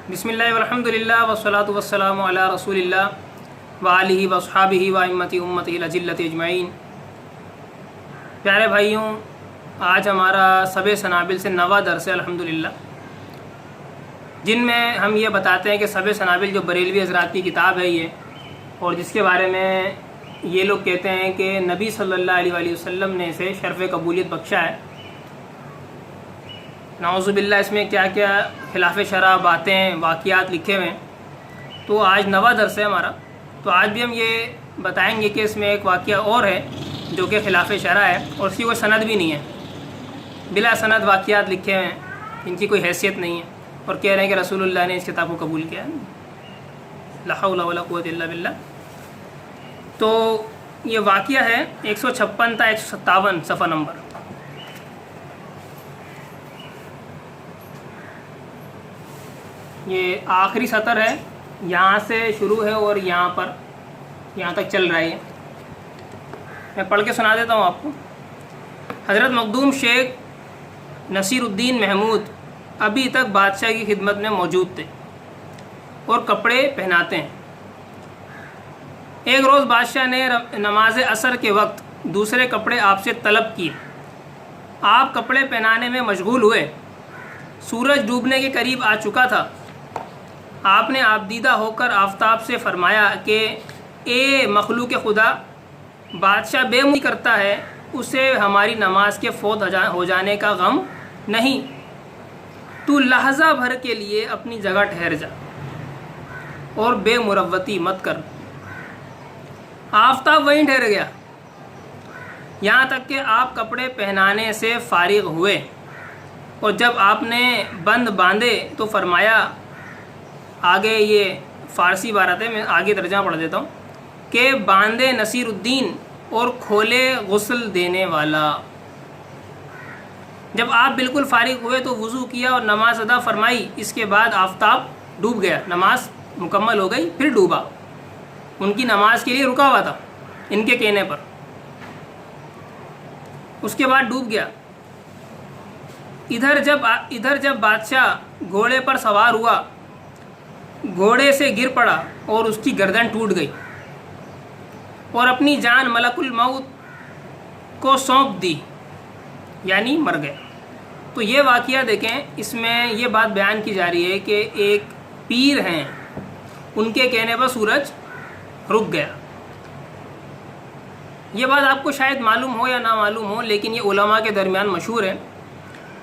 بسم اللہ والحمد للہ والصلاۃ والسلام علی رسول اللہ وآلہ واصحابہ وائمۃ امتہ الاجلۃ اجمعین۔ پیارے بھائیوں، آج ہمارا سبع سنابل سے 9واں درس ہے الحمدللہ، جن میں ہم یہ بتاتے ہیں کہ سبع سنابل جو بریلوی حضرات کی کتاب ہے یہ، اور جس کے بارے میں یہ لوگ کہتے ہیں کہ نبی صلی اللہ علیہ وآلہ وسلم نے اسے شرف قبولیت بخشا ہے۔ نعوذ باللہ اس میں کیا کیا خلاف شرع باتیں واقعات لکھے ہوئے ہیں۔ تو آج 9واں درس ہے ہمارا، تو آج بھی ہم یہ بتائیں گے کہ اس میں ایک واقعہ اور ہے جو کہ خلاف شرع ہے اور اس کی کوئی سند بھی نہیں ہے، بلا سند واقعات لکھے ہوئے ہیں، ان کی کوئی حیثیت نہیں ہے، اور کہہ رہے ہیں کہ رسول اللہ نے اس کتاب کو قبول کیا ہے۔ لا حول ولا قوت الا باللہ۔ تو یہ واقعہ ہے 156 تا 157 صفحہ نمبر۔ یہ آخری سطر ہے، یہاں سے شروع ہے اور یہاں تک چل رہا ہے۔ میں پڑھ کے سنا دیتا ہوں آپ کو۔ حضرت مخدوم شیخ نصیر الدین محمود ابھی تک بادشاہ کی خدمت میں موجود تھے اور کپڑے پہناتے ہیں۔ ایک روز بادشاہ نے نماز عصر کے وقت دوسرے کپڑے آپ سے طلب کیے۔ آپ کپڑے پہنانے میں مشغول ہوئے۔ سورج ڈوبنے کے قریب آ چکا تھا۔ آپ نے آبدیدہ ہو کر آفتاب سے فرمایا کہ اے مخلوق خدا، بادشاہ بے معنی کرتا ہے، اسے ہماری نماز کے فوت ہو جانے کا غم نہیں، تو لحظہ بھر کے لیے اپنی جگہ ٹھہر جا اور بے مروتی مت کر۔ آفتاب وہیں ٹھہر گیا یہاں تک کہ آپ کپڑے پہنانے سے فارغ ہوئے، اور جب آپ نے بند باندھے تو فرمایا، آگے یہ فارسی عبارت ہے، میں آگے ترجمہ پڑھ دیتا ہوں، کہ باندھے نصیر الدین اور کھولے غسل دینے والا۔ جب آپ بالکل فارغ ہوئے تو وضو کیا اور نماز ادا فرمائی۔ اس کے بعد آفتاب ڈوب گیا، نماز مکمل ہو گئی، پھر ڈوبا۔ ان کی نماز کے لیے رکا ہوا تھا ان کے کہنے پر، اس کے بعد ڈوب گیا۔ ادھر جب بادشاہ گھوڑے پر سوار ہوا، گھوڑے سے گر پڑا اور اس کی گردن ٹوٹ گئی اور اپنی جان ملک الموت کو سونپ دی، یعنی مر گئے۔ تو یہ واقعہ دیکھیں، اس میں یہ بات بیان کی جا رہی ہے کہ ایک پیر ہیں، ان کے کہنے پر سورج رک گیا۔ یہ بات آپ کو شاید معلوم ہو یا نہ معلوم ہو، لیکن یہ علماء کے درمیان مشہور ہے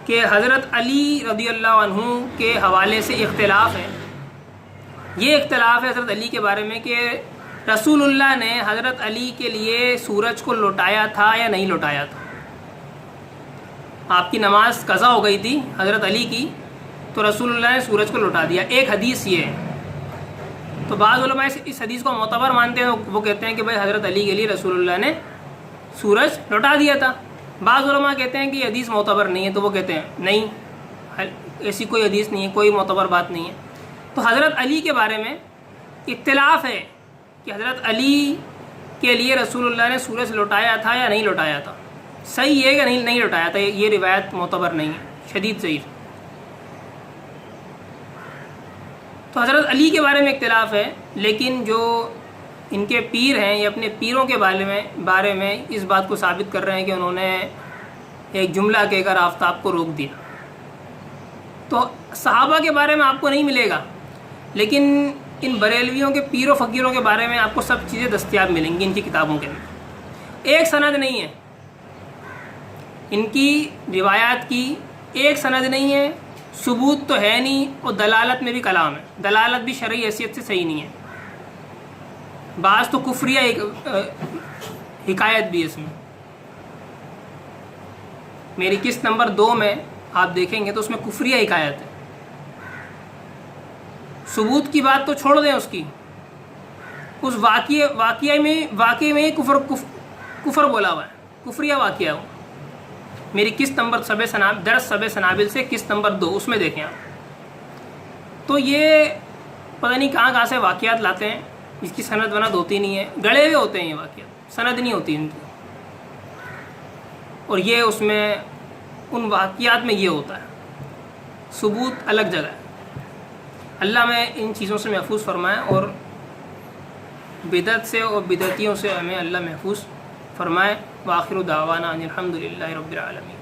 کہ حضرت علی رضی اللہ عنہ کے حوالے سے اختلاف ہے۔ یہ اختلاف ہے حضرت علی کے بارے میں کہ رسول اللہ نے حضرت علی کے لیے سورج کو لوٹایا تھا یا نہیں لوٹایا تھا۔ آپ کی نماز قضا ہو گئی تھی حضرت علی کی، تو رسول اللہ نے سورج کو لوٹا دیا۔ ایک حدیث یہ ہے، تو بعض علماء اس حدیث کو معتبر مانتے ہیں، وہ کہتے ہیں کہ بھائی حضرت علی کے لیے رسول اللہ نے سورج لوٹا دیا تھا۔ بعض علماء کہتے ہیں کہ یہ حدیث معتبر نہیں ہے، تو وہ کہتے ہیں نہیں، ایسی کوئی حدیث نہیں ہے، کوئی معتبر بات نہیں ہے۔ تو حضرت علی کے بارے میں اختلاف ہے کہ حضرت علی کے لیے رسول اللہ نے سورج لوٹایا تھا یا نہیں لوٹایا تھا۔ صحیح ہے کہ نہیں لوٹایا تھا، یہ روایت معتبر نہیں ہے، شدید ضعیف۔ تو حضرت علی کے بارے میں اختلاف ہے، لیکن جو ان کے پیر ہیں یہ اپنے پیروں کے بارے میں اس بات کو ثابت کر رہے ہیں کہ انہوں نے ایک جملہ کہہ کر آفتاب کو روک دیا۔ تو صحابہ کے بارے میں آپ کو نہیں ملے گا، لیکن ان بریلویوں کے پیر و فقیروں کے بارے میں آپ کو سب چیزیں دستیاب ملیں گی ان کی کتابوں کے اندر۔ ایک سند نہیں ہے ان کی روایات کی، ایک سند نہیں ہے، ثبوت تو ہے نہیں، اور دلالت میں بھی کلام ہے، دلالت بھی شرعی حیثیت سے صحیح نہیں ہے۔ بعض تو کفریہ حکایت بھی اس میں۔ میری قسط نمبر 2 میں آپ دیکھیں گے تو اس میں کفریہ حکایت ہے۔ ثبوت کی بات تو چھوڑ دیں، اس واقعے میں کفر بولا ہوا ہے، کفریہ واقعہ ہو۔ میری قسط نمبر درس سبع سنابل سے قسط نمبر 2، اس میں دیکھیں آپ۔ تو یہ پتہ نہیں کہاں سے واقعات لاتے ہیں، اس کی سند وناد ہوتی نہیں ہے، گڑے ہوئے ہوتے ہیں یہ واقعات، سند نہیں ہوتی ان کی۔ اور یہ اس میں ان واقعات میں یہ ہوتا ہے، ثبوت الگ جگہ ہے۔ اللہ میں ان چیزوں سے محفوظ فرمائے، اور بدعت سے اور بدعتیوں سے ہمیں اللہ محفوظ فرمائے۔ وآخر دعوانا ان الحمد للہ رب العالمین۔